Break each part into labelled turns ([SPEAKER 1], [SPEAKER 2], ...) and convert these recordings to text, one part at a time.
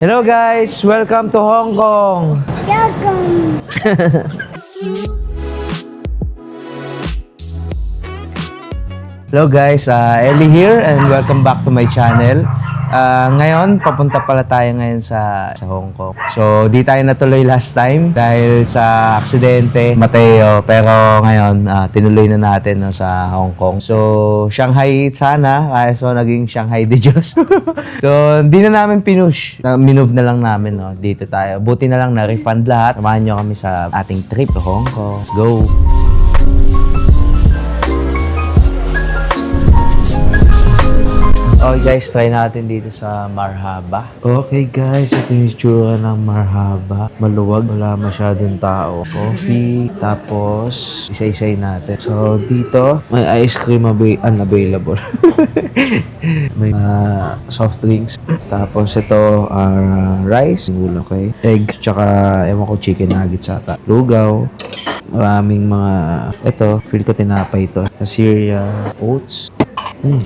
[SPEAKER 1] Hello guys! Welcome to Hong Kong!
[SPEAKER 2] Welcome.
[SPEAKER 1] Hello guys, Ellie here and welcome back to my channel. Ngayon, papunta pala tayo ngayon sa Hong Kong. So, di tayo natuloy last time dahil sa aksidente, Mateo. Pero ngayon, tinuloy na natin sa Hong Kong. So, Shanghai sana, kaya so naging Shanghai de Diyos. So, hindi na namin pinush. Minove na lang namin, no? Dito tayo. Buti na lang na-refund lahat. Samahan nyo kami sa ating trip to Hong Kong. Let's go! Okay guys, try natin dito sa Marhaba. Okay guys, ito yung itsura ng Marhaba. Maluwag, wala masyadong tao. Coffee, tapos isa-isay natin. So dito, may ice cream unavailable. May soft drinks. Tapos ito, rice, okay, egg, tsaka ewan ko chicken nuggets ata. Lugaw. Maraming mga, ito, feel ko tinapay ito. Cereal, oats.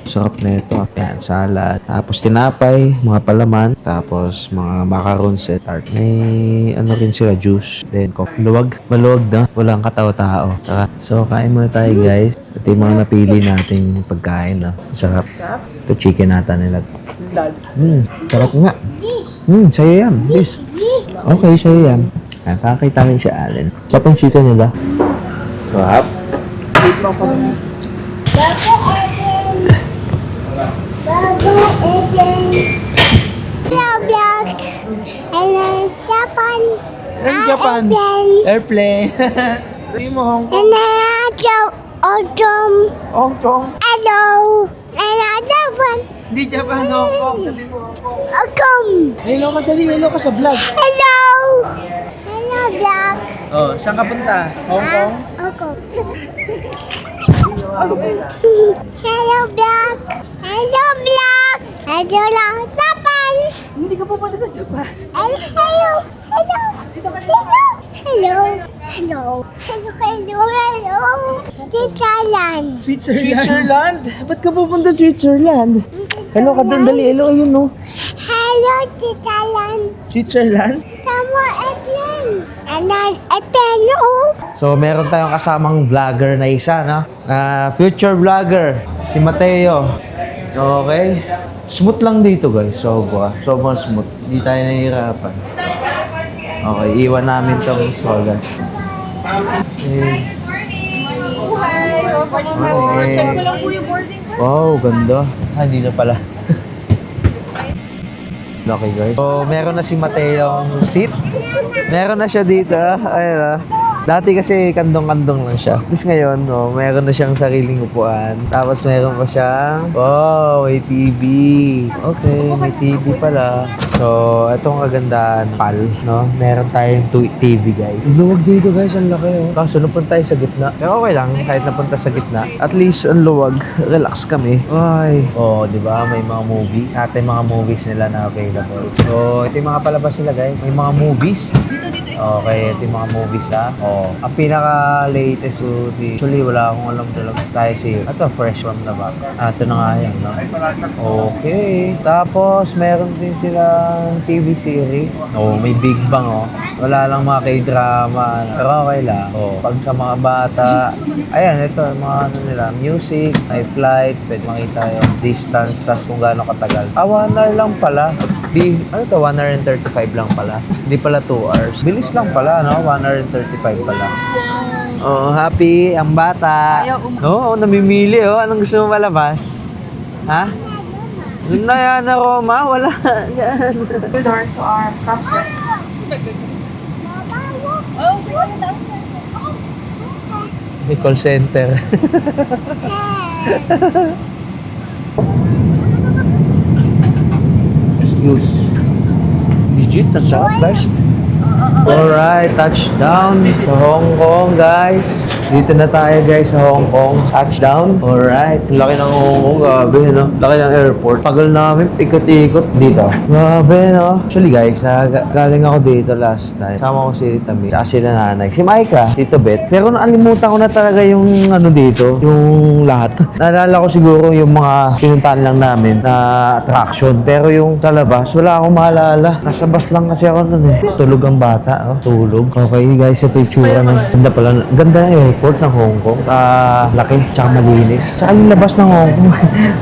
[SPEAKER 1] Sarap na ito. Yan, salad. Tapos tinapay, mga palaman. Tapos mga macarons at tart. May ano rin sila, juice. Then coffee. Maluwag na. Walang katao-tao. So, kain muna tayo guys. Ito yung mga napili nating pagkain. No? Sarap. Ito chicken nata nila. Sarap nga. Sa'yo yan. This. Okay, sa'yo yan. Kakakita rin si Allen. Sapang chicken nila. Sarap.
[SPEAKER 2] Hello, vlog. Hello, Japan.
[SPEAKER 1] Japan. Airplane. Sabi mo Hong Kong.
[SPEAKER 2] Hello, Autumn.
[SPEAKER 1] Hong Kong.
[SPEAKER 2] Hello. Hello, Japan.
[SPEAKER 1] Hindi Japan, Hong Kong. Sabi mo Hong Kong.
[SPEAKER 2] Autumn.
[SPEAKER 1] Hello ka, dali. Hello ka sa vlog.
[SPEAKER 2] Hello. Hello, vlog.
[SPEAKER 1] Oh, saan ka punta? Hong Kong?
[SPEAKER 2] Autumn. Hello, vlog. Hello, vlog. Hello, Japan.
[SPEAKER 1] Hindi ka pupunta sa Japan.
[SPEAKER 2] Hello. Hello. Hello. Hello. Hello. Hello. Hello. Switzerland.
[SPEAKER 1] Switzerland? Ba't ka pupunta sa Switzerland? Hello ka doon, dali. Hello, ayun no.
[SPEAKER 2] Hello, Switzerland.
[SPEAKER 1] Switzerland?
[SPEAKER 2] Tama, airplane. Airplane, oh.
[SPEAKER 1] So, meron tayong kasamang vlogger na isa, no? Future vlogger, si Mateo. Okay? Smooth lang dito, guys. Sobrang smooth. Hindi tayo nahihirapan. Okay, iwan namin tong solar. Okay.
[SPEAKER 3] Check ko lang po yung boarding card.
[SPEAKER 1] Wow, ganda. Hindi na pala. Okay, guys. So, meron na si Mateong seat. Meron na siya dito. Ayun. Dati kasi kandong-kandong lang siya. Tapos ngayon, meron na siyang sariling upuan. Tapos meron pa siyang, wow, may TV. Okay, may TV pala. So, itong kagandahan, PAL, no? Meron tayong TV, guys. Luwag dito, guys. Ang laki, oh. Kaso, napunta tayo sa gitna. Pero okay lang, kahit napunta sa gitna. At least, ang luwag. Relax kami. Ay. Oh, di ba? May mga movies. Ate, mga movies nila na available. So, ito yung mga palabas nila, guys. May mga movies. Okay, ito yung mga movies, ha? Oh, ang pinaka-latest actually, wala akong alam talaga. Tayo si, ito, fresh from the bag. Ito na nga yan, no? Okay. Tapos, meron din silang TV series. Oh, may Big Bang, oh. Wala lang mga K-drama. Pero okay lang. Oh, pag sa mga bata, ayan, ito, mga ano nila, music, may flight, pwede makita yung distance, tas kung gaano katagal. 1 hour lang pala. Ano to, 1 hour and 35 lang pala. Hindi pala 2 hours. Bilis lang pala, no? 1 hour and 35 pala. Oh, happy ang bata. Oo, namimili, oh. Anong gusto mo malabas? Ha? Yun na yan, Roma. Wala. Yan.
[SPEAKER 3] Door to our prospect. Oh,
[SPEAKER 1] May call center. Excuse. legit. Ang sarap, guys. Alright, touchdown to Hong Kong, guys. Dito na tayo, guys, sa Hong Kong. Touchdown. Alright. Laki ng Hong Kong, grabe, no? Laki ng airport. Tagal namin, ikot-ikot dito. Grabe, no? Actually, guys, galing ako dito last time. Sama ko si Tami, tsaka sila nanay. Si Maika, Tito Bet. Pero naalimutan ko na talaga yung ano dito, yung lahat. Naalala ko siguro yung mga pinuntahan lang namin na attraction. Pero yung sa labas, wala akong maalala. Nasa bus lang kasi ako nun eh. Tulog ang bata, oh. Tulog. Okay, guys, ito yung tsura ng ganda pala. Ganda ng airport ng Hong Kong. Laki, tsaka malinis. Tsaka yung labas ng Hong Kong.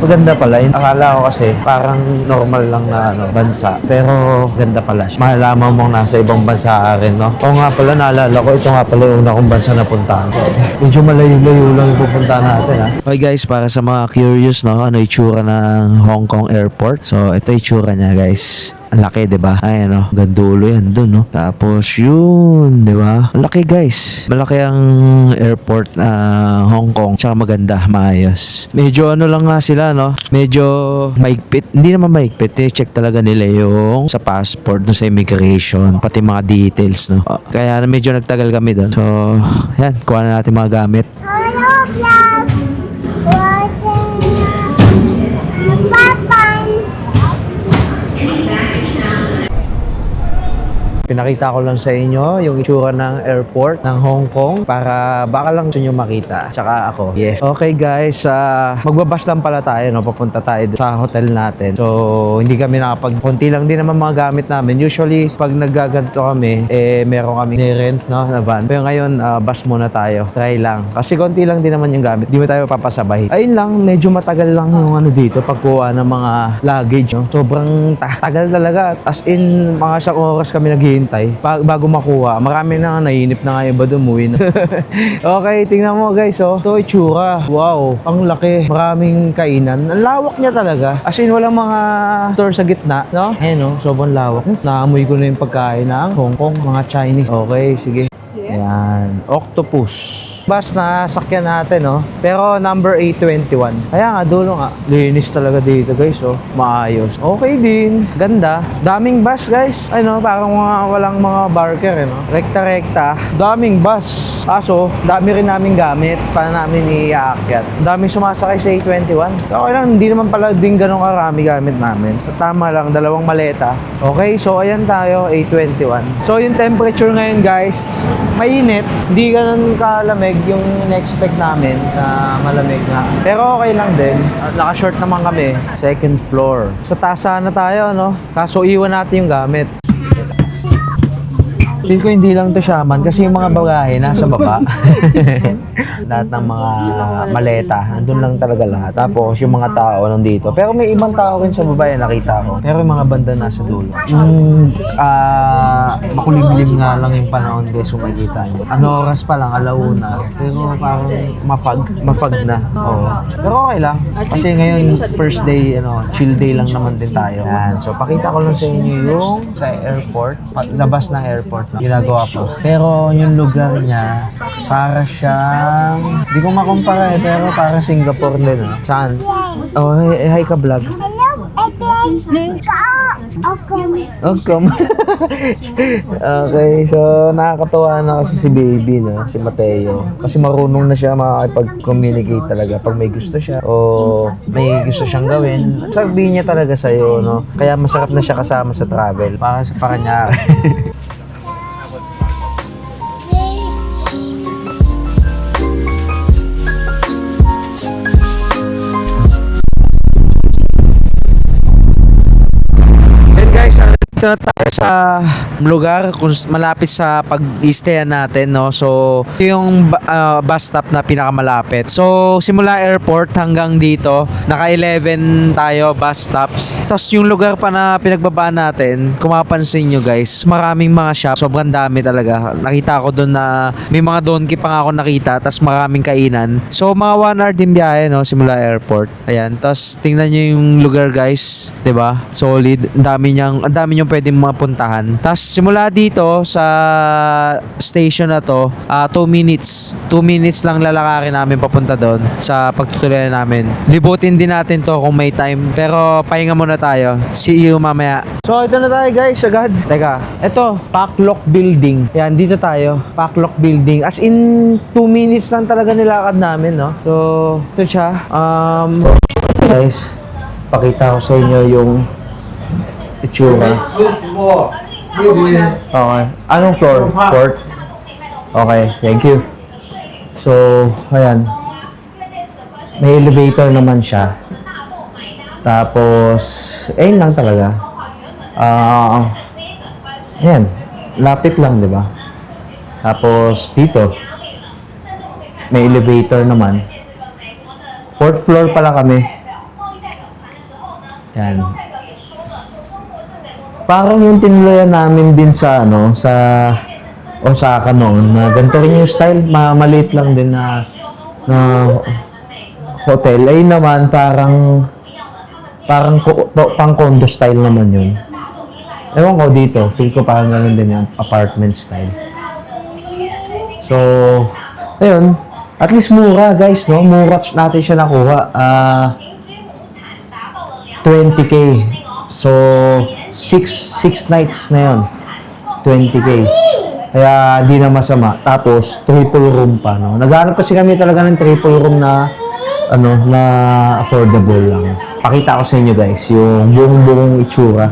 [SPEAKER 1] Maganda pala. Akala ko kasi parang normal lang na bansa. Pero ganda pala siya. Malalaman mong nasa ibang bansa rin, no? Oo nga pala, naalala ko. Ito nga pala yung una kong bansa na puntahan ko. Medyo malayo-layo lang yung pupuntahan natin, ha? Okay, guys, para sa mga curious, no? Ano yung tsura ng Hong Kong Airport? So, ito yung tsura niya, guys. Ang laki, di ba? Ayan, no? Gandulo yan dun, no? Tapos, yun, di ba? Ang laki, guys. Malaki ang airport, Hong Kong. Tsaka maganda, maayos. Medyo ano lang nga sila, no? Medyo maigpit. Hindi naman maigpit. I-check talaga nila yung sa passport, dun sa immigration, pati mga details, no? Kaya medyo nagtagal kami dun. So, yan. Kuha na natin mga gamit.
[SPEAKER 2] Hello, vlog. Papa.
[SPEAKER 1] Pinakita ko lang sa inyo yung itsura ng airport ng Hong Kong para baka lang gusto nyo makita. Tsaka ako. Yes. Okay, guys. Magbabas lang pala tayo, no? Papunta tayo sa hotel natin. So, hindi kami konti lang din naman mga gamit namin. Usually, pag naggaganto kami, meron kami ni-rent, no? Na van. Pero ngayon, bus muna tayo. Try lang. Kasi konti lang din naman yung gamit. Di mo tayo papasabay. Ayun lang, medyo matagal lang yung ano dito pagkuha ng mga luggage, no? Sobrang tagal talaga. As in, mga isang oras kami naghihintay bago makuha. Marami na nga, nainip na nga yung iba dumuwi na. Okay, tingnan mo, guys, oh. Ito itsura. Wow, ang laki. Maraming kainan. Ang lawak niya talaga. As in, walang mga store sa gitna, no? Ayan, oh, sobrang lawak. Naamoy ko na yung pagkain ng Hong Kong, mga Chinese. Okay, sige. Ayan, octopus. Bus na sakyan natin, no? Pero number 821. Kaya nga, dulo nga. Linis talaga dito, guys, oh. Maayos. Okay din. Ganda. Daming bus, guys. Ay, no? Parang walang mga barker, no? Rekta-rekta. Daming bus. Kaso, dami rin namin gamit. Paano namin iaakyat. Daming sumasakay sa 821. Okay lang, hindi naman pala din ganun karami gamit namin. Tama lang, 2 maleta. Okay, so ayan tayo, 821. So, yung temperature ngayon, guys, mainit. Hindi ganun kalamig yung in-expect namin na malamig na. Pero okay lang din. Naka-short naman kami. Second floor. Sa taas na tayo, no? Kaso iwan natin yung gamit. Feel ko hindi lang to shaman kasi yung mga bagahe nasa baba. Lahat ng mga maleta, nandun lang talaga lahat. Tapos yung mga tao nandito. Pero may ibang tao rin sa baba yung nakita ko. Pero yung mga banda nasa dulo. Yung makulimlim nga lang yung panahon guys kung makikita nyo. Ano oras pa lang, 1:00. Pero parang mafag na. Oo. Pero okay lang. Kasi ngayon first day, chill day lang naman din tayo. Yan. So pakita ko lang sa inyo yung sa airport, labas ng airport. Ginagawa po. Pero yung lugar niya, para siyang, hindi ko makumpara pero para Singapore din. Saan? Oh, hi ka vlog.
[SPEAKER 2] Hello, Epian.
[SPEAKER 1] Welcome. Okay, so nakakatuwa na kasi si baby, no? Si Mateo. Kasi marunong na siya makakipag-communicate talaga pag may gusto siya o may gusto siyang gawin. Sabihin niya talaga sa'yo, no? Kaya masarap na siya kasama sa travel para sa Paranaque. Dito na tayo sa lugar kung malapit sa pag-stayan natin, no? So, yung bus stop na pinakamalapit. So, simula airport hanggang dito, naka 11 tayo bus stops. Tapos yung lugar pa na pinagbabaan natin, kung mapapansin nyo guys, maraming mga shop. Sobrang dami talaga. Nakita ko doon na may mga donkey pa nga ako nakita, tapos maraming kainan. So, mga 1 hour din biyahe, no? Simula airport. Ayan. Tapos, tingnan nyo yung lugar guys. 'Di ba? Solid. Ang dami niyong pwedeng mapuntahan. Tapos simula dito sa station na to, 2 minutes. 2 minutes lang lalakarin namin papunta doon sa pagtutuloy namin. Libutin din natin to kung may time. Pero pahinga muna tayo. See you mamaya. So ito na tayo guys, agad. Teka, ito, Paclock Building. Yan, dito tayo. Paclock Building. As in, 2 minutes lang talaga nilakad namin, no? So, ito siya. Guys, pakita ko sa inyo yung itsura. Okay. Anong floor? Fourth? Okay, thank you. So, ayan. May elevator naman siya. Tapos, ayun lang talaga. Ayan. Lapit lang, di ba? Tapos, dito. May elevator naman. 4th floor pala kami. Yan. Parang yung tinulayan namin din sa sa Osaka noon, na ganito rin yung style, maliit lang din na hotel. Ay naman parang pang condo style naman yun. Ewan ko dito, feel ko parang ganun din yung apartment style. So, ayun, at least mura guys, no? Mura natin siya nakuha. 20k. So, 6 nights na yun. 20k. Kaya, di na masama. Tapos, triple room pa, no? Naghanap kasi kami talaga ng triple room na, na affordable lang. Pakita ko sa inyo, guys, yung buong itsura.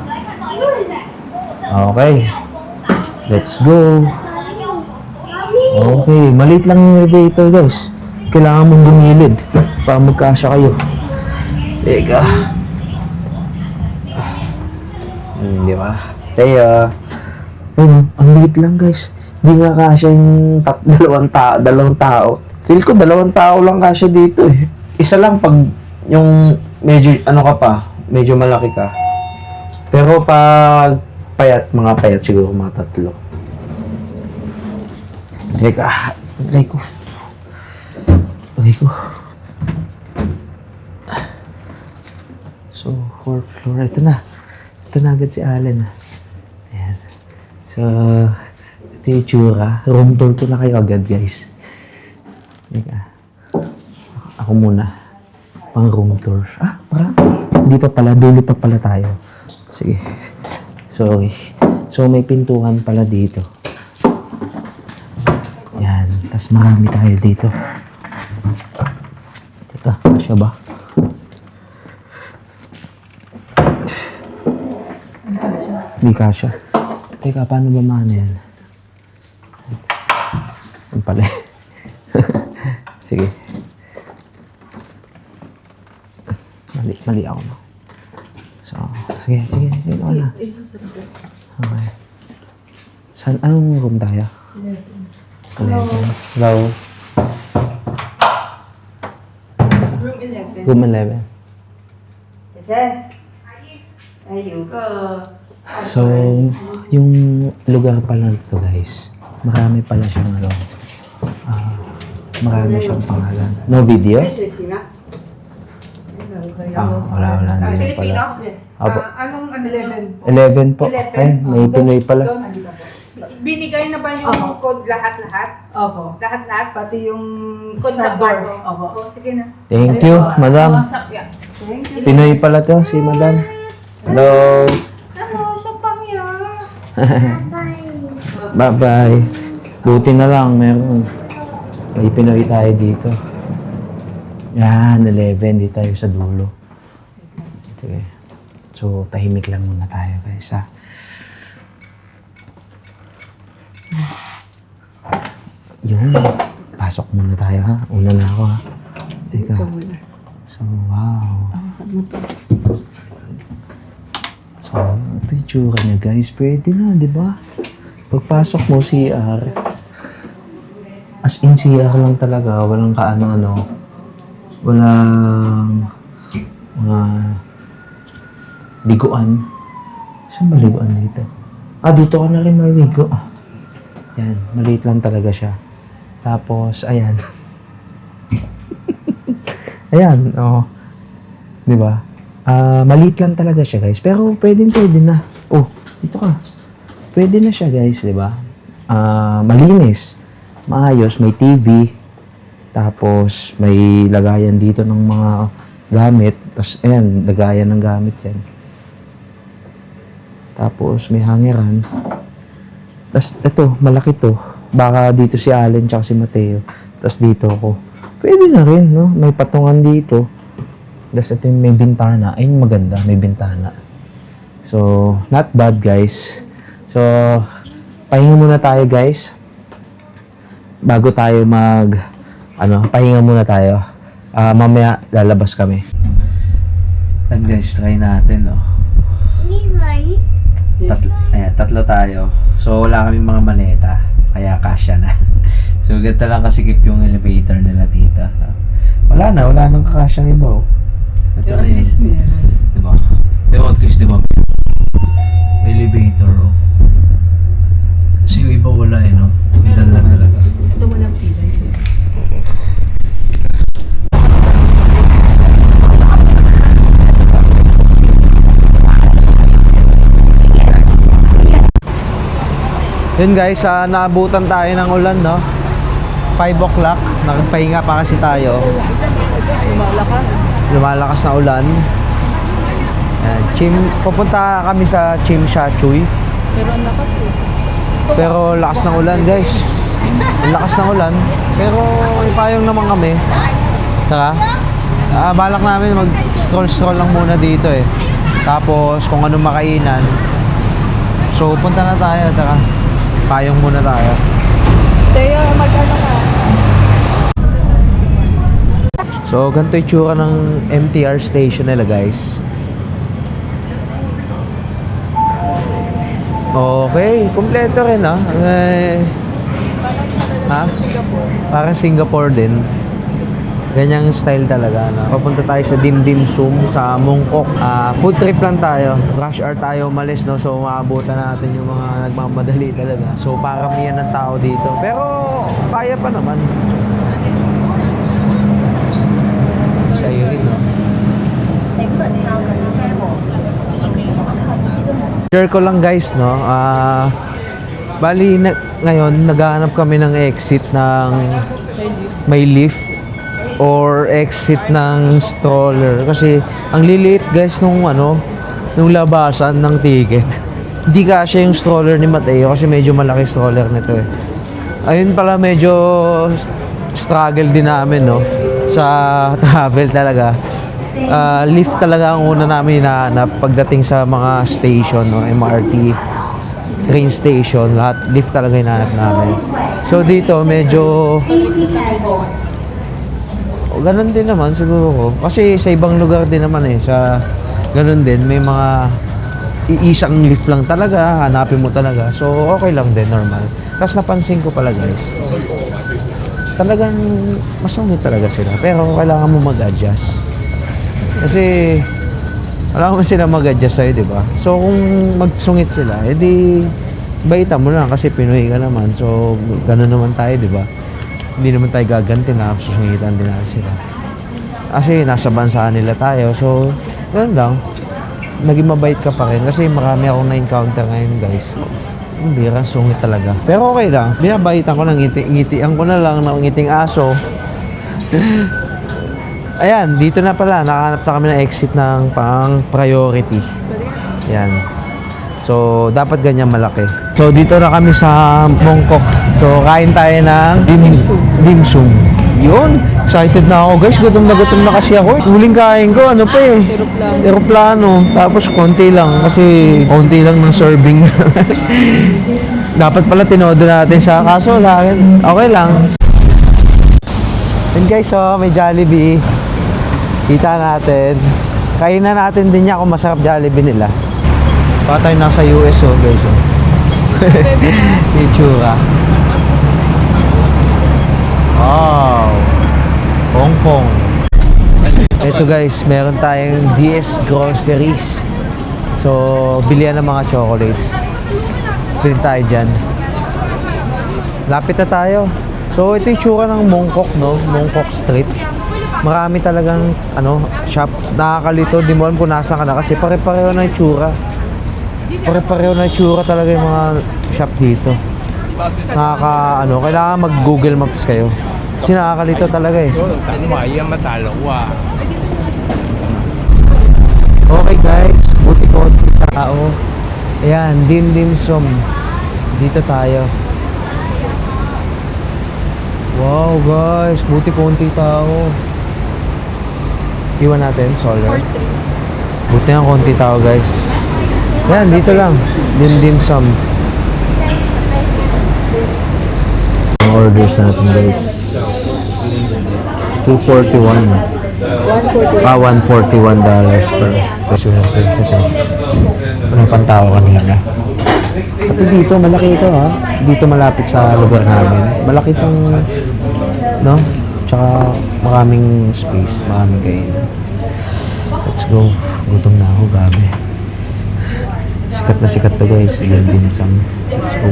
[SPEAKER 1] Okay. Let's go. Okay. Maliit lang yung elevator, guys. Kailangan mong gumilid para magkasya kayo. Teka. Di ba? Kaya, ang liit lang guys. Di nga kasya yung dalawang tao. Feel ko 2 tao lang kasya dito eh. Isa lang pag yung medyo, medyo malaki ka. Pero pag mga payat siguro mga 3. Teka, aray ko. So, 4th floor. Ito na agad si Allen. Ayan. So, ito yung itsura. Room tour ko na kayo agad, guys. Teka. Ako muna. Pang room tour. Hindi pa pala. Dulo pa pala tayo. Sige. Sorry. So, may pintuan pala dito. Yan. Tapos marami tayo dito. Teka, siya ba? Hindi kasya. Teka, paano ba maano yan? Yan pala. Sige. Mali ako. No? So, sige. Ano na? Okay. Anong room tayo? 11. Hello. Room 11. So, yung lugar pala ito guys, marami pala siyang marami siyang pangalan. No video? Wala. Hindi pala.
[SPEAKER 3] Anong 11?
[SPEAKER 1] 11 po. Ay, may Pinoy pala.
[SPEAKER 3] Binigay na ba yung code lahat-lahat?
[SPEAKER 4] Opo.
[SPEAKER 3] Lahat-lahat?
[SPEAKER 4] Pati yung
[SPEAKER 3] Code sa
[SPEAKER 4] door.
[SPEAKER 3] kwarto?
[SPEAKER 4] Opo.
[SPEAKER 3] Oh, sige na.
[SPEAKER 1] Thank you, madam.
[SPEAKER 3] WhatsApp yan.
[SPEAKER 4] Thank you.
[SPEAKER 1] Pinoy pala to, si madam. Hello.
[SPEAKER 3] Ano, siya pang yan.
[SPEAKER 1] Bye-bye. Buti na lang, meron. May Pinoy tayo dito. Yan, 11. Di tayo sa dulo. Sige. So, tahimik lang muna tayo guys, ha? Yun. Pasok muna tayo, ha? Una na ako, ha? Teka. So, wow. So, ito yung tsura niya, guys. Pwede na, di ba? Pagpasok mo, CR. As in, CR lang talaga. Walang kaano-ano. Walang mga liguan. Saan ba liguan dito? Dito ka na rin maligo. Yan, maliit lang talaga siya. Tapos, ayan. Ayan, Di ba? Maliit lang talaga siya, guys. Pero pwede na. Oh, Dito ka. Pwede na siya guys, di ba? Malinis. Maayos, may TV. Tapos may lagayan dito ng mga gamit. Tapos ayan, lagayan ng gamit yan. Tapos may hangeran. Tapos ito, malaki to. Baka dito si Allen tsaka si Mateo. Tapos dito ako. Pwede na rin, no? May patungan dito. Tapos ito yung may bintana. Ayun, maganda. May bintana. So, not bad, guys. So, pahinga muna tayo, guys. Bago tayo pahinga muna tayo. Mamaya, lalabas kami. And guys, try natin, no? Tatlo tayo. So, wala kaming mga maleta. Kaya kasya na. So, ganito lang kasikip yung elevator nila dito. Wala nang kakasyang iba, oh. Ito na yun. Diba? Pero at least, diba? Elevator, oh. Kasi yung iba wala, eh, no? Middle lang talaga.
[SPEAKER 3] Ito walang pila.
[SPEAKER 1] Yun guys, naabutan tayo ng ulan, no? 5 o'clock, nagpahinga pa kasi tayo. Lumalakas na ulan. Pupunta kami sa Chim Sha Tsui.
[SPEAKER 3] Pero ang lakas eh.
[SPEAKER 1] Pero lakas ng ulan guys. Ang lakas ng ulan. Pero payong naman kami. Tara. Balak namin mag-stroll lang muna dito eh. Tapos kung ano makainan. So punta na tayo, tara. Payong muna tayo.
[SPEAKER 3] Tayo, mag-ano ka?
[SPEAKER 1] So, ganito yung tsura ng MTR station nila, guys. Okay, kumpleto rin, ha? Parang Singapore din. Ganyang style talaga, no? Papunta tayo sa Dim Dim Sum sa Mongkok. Food trip lang tayo. Rush hour tayo umalis, no? So, maabutan natin yung mga nagmamadali talaga. So, parang yan ng tao dito. Pero, kaya pa naman. Sa'yo rin, no? Share ko lang, guys, no? Bali, ngayon, naghahanap kami ng exit ng may lift or exit ng stroller kasi ang liliit guys nung labasan ng ticket. Hindi kasya yung stroller ni Mateo kasi medyo malaki stroller nito eh. Ayun pala, medyo struggle din namin, no, sa travel talaga. Lift talaga ang una namin hinahanap pagdating sa mga station, no, MRT, train station, lahat lift talaga hinahanap namin. So dito medyo ganun din naman siguro ko. Kasi sa ibang lugar din naman eh, sa ganun din, may mga iisang lift lang talaga, hanapin mo talaga. So, okay lang din, normal. Tapos napansin ko pala guys, talagang masungit talaga sila. Pero kailangan mo mag-adjust. Kasi, wala naman sila mag-adjust sa'yo, di ba? So, kung magsungit sila, edi, baita mo lang kasi Pinoy ka naman. So, ganun naman tayo, di ba? Hindi naman tayo gaganti na susungitan din natin sila. Kasi nasa bansa nila tayo. So, ganoon lang. Naging mabait ka pa rin. Kasi marami akong na-encounter ngayon, guys. Hindi, sungit talaga. Pero okay lang. Binabaitan ko ng ngitian ko na lang ng ngiting aso. Ayan, dito na pala. Nakahanap na kami ng exit ng pang priority. Ayan. So, dapat ganyan malaki. So, dito na kami sa Mongkok. So, kain tayo ng dim sum. Yun. Excited na ako, guys. Gutom na kasi ako. Huling kain ko, ano pa eh. Aeroplano. Tapos, konti lang. Kasi, konti lang ng serving. Dapat pala tinodo natin siya. Kaso, okay lang. And guys, so, may Jollibee. Kita natin. Kainan natin din niya kung masarap Jollibee nila. Baka tayo nasa US, oh, guys. Oh. Itsura. Wow. Hong Kong. Ito guys, meron tayong DS Groceries. So, bilihan ng mga chocolates. Bilhin tayo dyan. Lapit na tayo. So, ito yung tsura ng Mongkok, no? Mongkok Street. Marami talagang, shop. Nakakalito. Di mo alam kung nasaan ka na kasi pare-pareho na yung tsura. Pare-pareho na itsura talaga yung mga shop dito. Kailangan mag-Google Maps kayo. Kasi nakakalito talaga eh. Okay guys, buti konti tao. Ayan, Dim Dim Sum. Dito tayo. Wow guys, buti konti tao. Iwan natin, solar. Buti nga konti tao guys. Ayan, dito lang. Dim Dim Sum. Ang orders natin guys. 241. $141 per personal princess eh. Ano pang tao kanina. At dito, malaki ito ha. Dito malapit sa lugar namin. Malaki itong, no? Tsaka maraming space, maraming kain. Let's go. Gutom na ako, gabi. Sikat na sikat to guys. Yan dim sum. Let's go.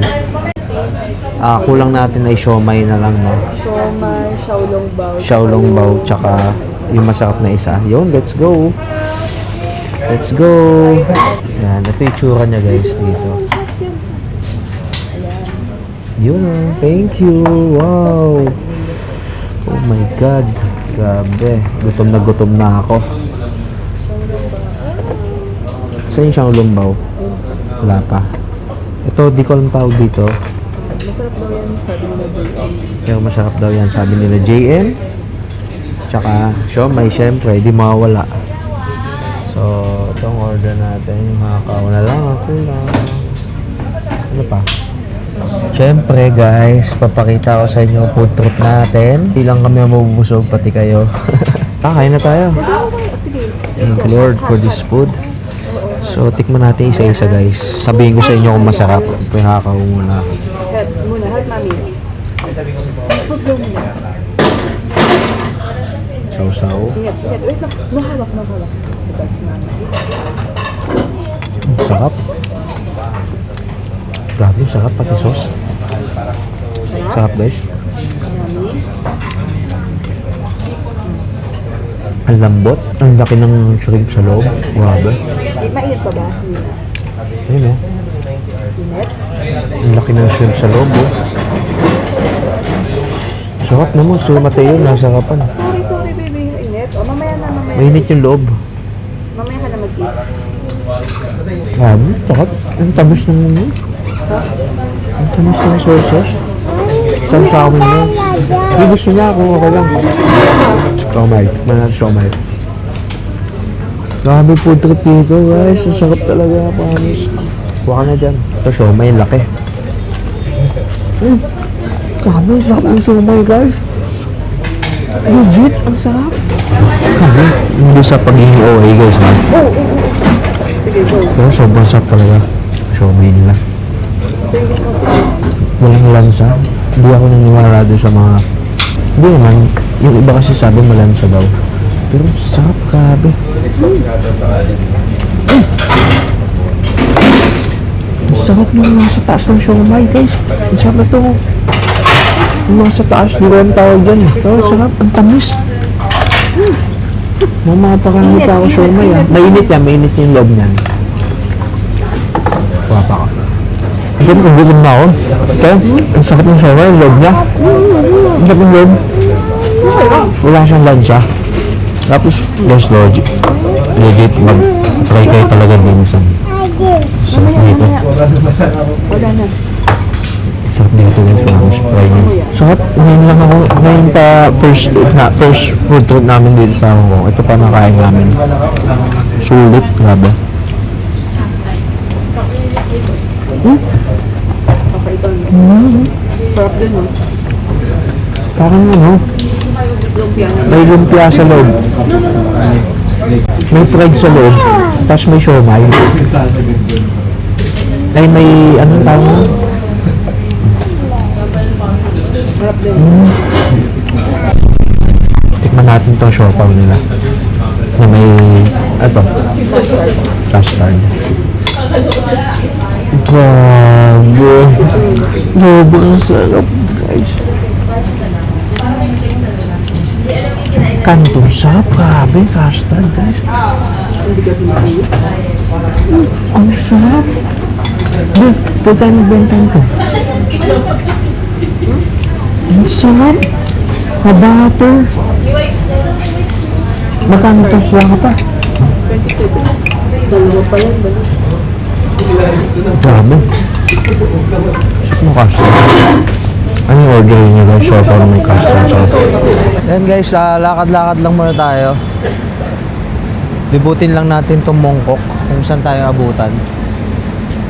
[SPEAKER 1] Kulang natin ay siomay na lang, no?
[SPEAKER 4] Siomay, xiaolongbao.
[SPEAKER 1] Xiaolongbao, tsaka yung masarap na isa. Yun, let's go. Let's go. Yan, ito yung tsura niya guys dito. Yun, thank you. Wow. Oh my God. Grabe. Gutom na ako. Saan yung Xiaolongbao? Wala pa. Ito, di ko alam tawag dito.
[SPEAKER 4] Masarap daw yan, sabi nila
[SPEAKER 1] Pero masarap daw yan, sabi nila
[SPEAKER 4] JM.
[SPEAKER 1] JM. Tsaka, siomay, syempre, di mawawala. So, itong order natin, yung mga kauna lang, ako lang. Ano pa? Syempre guys, papakita ko sa inyo yung food trip natin. Hindi lang kami mabubusog, pati kayo. Kain na tayo.
[SPEAKER 4] Sige.
[SPEAKER 1] Thank you Lord for this food. So, tikman natin isa-isa guys. Sabihin ko sa inyo kung masarap. Pinakaw muna.
[SPEAKER 4] Head muna, head mami. Food daw muna.
[SPEAKER 1] Sausaw.
[SPEAKER 4] Ingat. Wait lang. No hawak. That's mami.
[SPEAKER 1] Sarap. Grabe, sarap pati sauce. Sarap guys.
[SPEAKER 4] Mami.
[SPEAKER 1] Ang lambot. Ang laki ng shrimp sa loob. Grabe.
[SPEAKER 4] Mainit pa ba?
[SPEAKER 1] Ayun oh.
[SPEAKER 4] Init?
[SPEAKER 1] Ang laki ng shrimp sa loob oh. Sarap naman. Sir Mateo, nasa kapan.
[SPEAKER 4] Sorry baby. Init? O mamaya na.
[SPEAKER 1] Mainit yung loob.
[SPEAKER 4] Mamaya ka na mag-eat.
[SPEAKER 1] Grabe, sarap. Ang tamis ng ano. Ang tamis ng soy sauce. Samsawin mo. Hindi gusto niya ako, okay lang. Siomay. Tikman natin siomay. Grabe food trip dito guys. Ang sarap talaga, promise. Huwag ka na dyan. Ito siomay, laki. Grabe, sarap ng siomay guys. Legit, ang sarap. Grabe, hindi sa pagiging OA guys ha.
[SPEAKER 4] Sige, go.
[SPEAKER 1] Pero sobrang sarap talaga. Siomay nila. Walang lansa. Hindi ako naniniwala doon sa mga... Hindi naman. Yung iba kasi sabi malansa daw. Pero sarap, grabe. Sarap nung nasa taas ng siomay, guys. Ang sarap na ito. Yung nasa taas, hindi ko ang tawag dyan. Pero sarap, ang tamis. Mamapakarami pa ako siomay ah. Mainit yan, mainit yung loob niyan. Wala pa ako. Diyan kung gutom na ako. Kaya, ang sakit ng siomay, yung loob niya. Ang sakit ng loob. Wala siyang lansa. Tapos, there's logic. Legit, mag-try kayo talaga din sa sarap dito.
[SPEAKER 4] Wala na.
[SPEAKER 1] Sarap dito guys, promise. Try nyo. Sarap, ngayon lang ako, ngayon pa first food trip namin dito sa Hong Kong. Ito pa nakain namin. Sulit, grabe.
[SPEAKER 4] Kakaiba na. Sarap din, no?
[SPEAKER 1] Parang ano,
[SPEAKER 4] Lumpia na.
[SPEAKER 1] may lumpia sa loob. May fried sa loob. Tapos may siomay. Ay, may anong tawag mo?
[SPEAKER 4] Sarap din.
[SPEAKER 1] Tikman natin itong siopaw nila. Na may, custard. Grabe. Sobrang sarap, guys. Kantong sarap, grabe. Custard, guys.
[SPEAKER 4] Hindi ka pinahiyot.
[SPEAKER 1] Ang sarap. Doon, punta nagbentahan ko. Ang sarap. Mabato. Magkano ito? Kuha ka pa.
[SPEAKER 4] 27. Dalawa pa yan ba?
[SPEAKER 1] Grabe. Ano kasi? Ano yung order niyo guys? Sure para may cash na. Then guys, lakad-lakad lang muna tayo. Libutin lang natin itong Mongkok kung saan tayo abutan.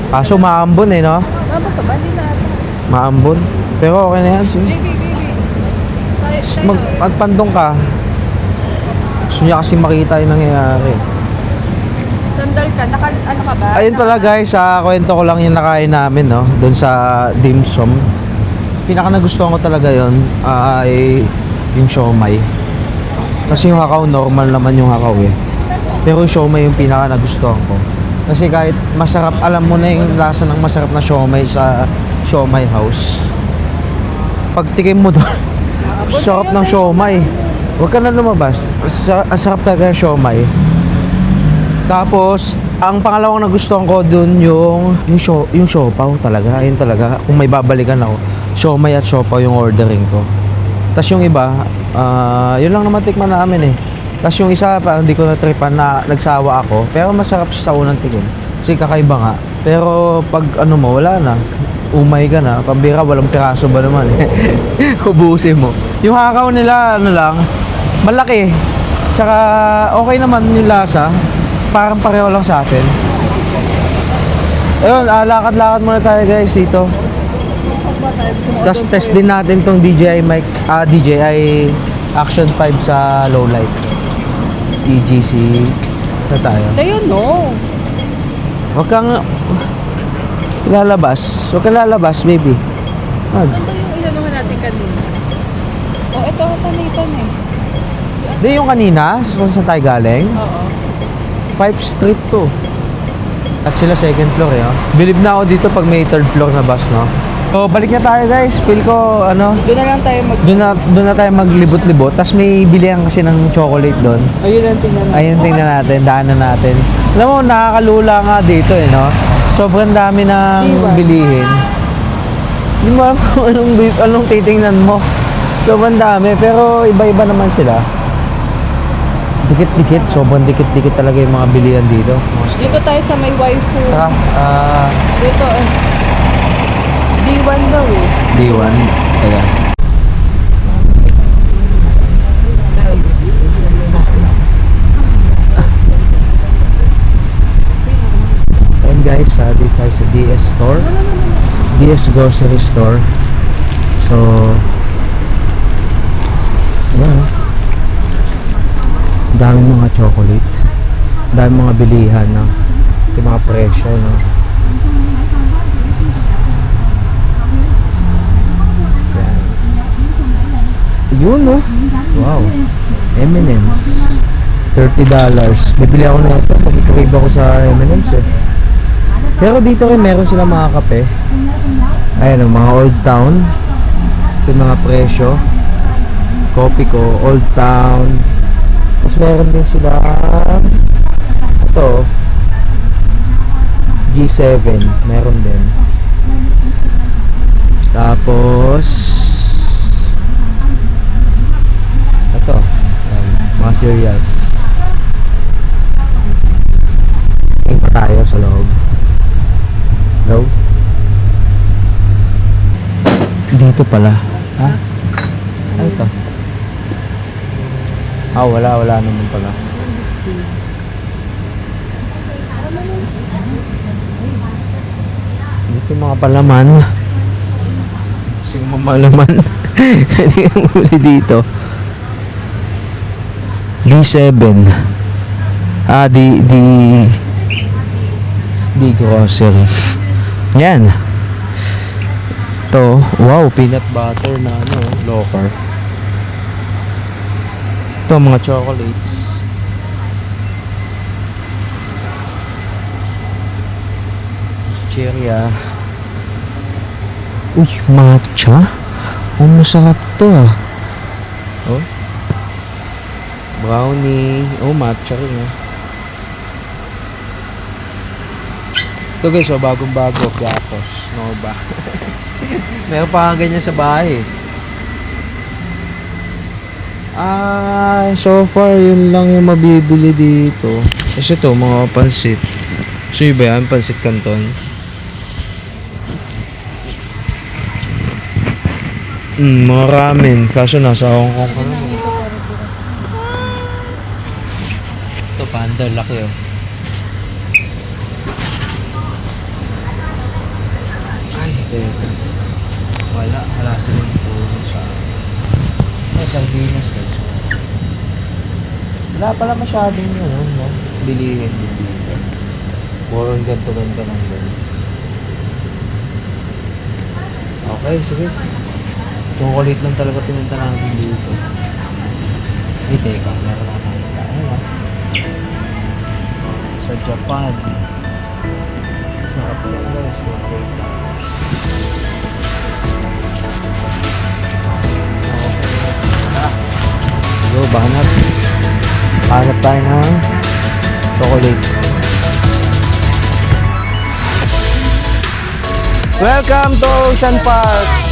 [SPEAKER 1] Kaso maambon eh, no? Maambon. Pero okay na yan. Magpandong ka. Gusto niya kasi makita yung nangyayari.
[SPEAKER 3] Sandal ka, ano ka ba?
[SPEAKER 1] Ayun pala guys, kwento ko lang yung nakain namin, no? Doon sa dim sum. Pinaka nagustuhan ko talaga yon ay yung siomai. Kasi yung hakaw, normal naman yung hakaw eh. Pero yung siomai yung pinaka nagustuhan ko. Kasi kahit masarap, alam mo na yung lasa ng masarap na siomai sa siomai house. Pag tikim mo doon, sarap ng siomai. Huwag ka na lumabas. Ang sarap talaga ng siomai. Tapos, ang pangalawang nagustuhan ko dun yung siopaw talaga. Ayun talaga. Kung may babalikan ako, siomai at siopaw yung ordering ko. Tapos yung iba, yun lang naman tikman namin eh. Tapos yung isa pa, hindi ko na-tripan na nagsawa ako. Pero masarap siya sa unang tikim. Kasi kakaiba nga. Pero pag ano mo, wala na. Umay ka na. Pambira, walang piraso ba naman eh. Ubusin mo. Yung hakaw nila, ano lang, malaki. Tsaka okay naman yung lasa. Parang pareho lang sa atin. Ayun, lakad-lakad muna tayo guys dito. Tapos test din natin tong DJI mic, DJI Action 5 sa low light. EGC na tayo.
[SPEAKER 3] Ayun, no.
[SPEAKER 1] Huwag kang lalabas. Huwag kang lalabas, baby.
[SPEAKER 3] Saan ba yung inanuhan natin kanina? Oh, ito tanitan eh.
[SPEAKER 1] Di yung kanina, kung saan tayo galing?
[SPEAKER 3] Oo.
[SPEAKER 1] 5 street to. At sila second floor eh. Oh. Believe na ako dito pag may third floor na bus, no? So, balik na tayo guys. Feel ko, ano,
[SPEAKER 3] Doon na lang tayo
[SPEAKER 1] doon na tayo maglibot-libot. Tapos may bilihan kasi ng chocolate doon.
[SPEAKER 3] Ayun ang tingnan natin.
[SPEAKER 1] Ayun, tingnan natin, daanan natin. Alam mo, nakakalula nga dito eh, no? Sobrang dami ng
[SPEAKER 3] Diba?
[SPEAKER 1] bilihin. Hindi mo alam kung anong titingnan mo. Sobrang dami, pero iba-iba naman sila. Dikit-dikit, sobrang dikit-dikit talaga yung mga bilihan dito.
[SPEAKER 3] Dito tayo sa may waifu.
[SPEAKER 1] Tara,
[SPEAKER 3] Dito eh. D1 daw eh.
[SPEAKER 1] D1. Teka. And guys, dito tayo sa DS store. DS grocery store. So, yan. Daming mga chocolate. Daming mga bilihan, no? Yung mga presyo, no? Yan. Yun, no? Wow. M&M's. $30. Bibili ako na ito. Mag-crave ako sa M&M's eh. Pero dito rin meron sila mga kape. Ayan, mga Old Town. Ito yung mga presyo. Coffee ko, Old Town. Tapos meron din sila ito G7 meron din. Tapos ito mga cereals. Tingin pa tayo sa loob. Hello? Dito pala. Ha? Ano ito? Wala naman pala. Dito yung mga palaman. Kasi yung mamalaman. Hindi ang huli dito. D7. D grocery. Yan. Ito, wow, peanut butter na ano, locker. Ito, mga chocolates. Cheria. Uy, matcha. Oh, masarap to ah. Oh. Brownie. Oh, matcha rin ah. Ito guys, oh, bagong-bago, Piatos, Nova. Meron pa nga ganyan sa bahay. So far, yun lang yung mabibili dito. Kasi ito, mga pansit. So, iba yan, pansit canton. Mga ramen. Kaso nasa Hong Kong ka na. Ito, panda, laki oh. Ay, teka. Wala silang tulong sa... Ay, sardinas guys. Wala pala masyadong yun, no? Bilihin dito. Puro ganto-ganto lang din. Okay, sige. Chocolate lang talaga pinunta natin dito. Ay, teka. Meron lang tayo. Ayun, sa Japan. Sarap yan guys. Chocolate lang. Siguro, hanap tayo ng chocolate. Welcome to Ocean Park!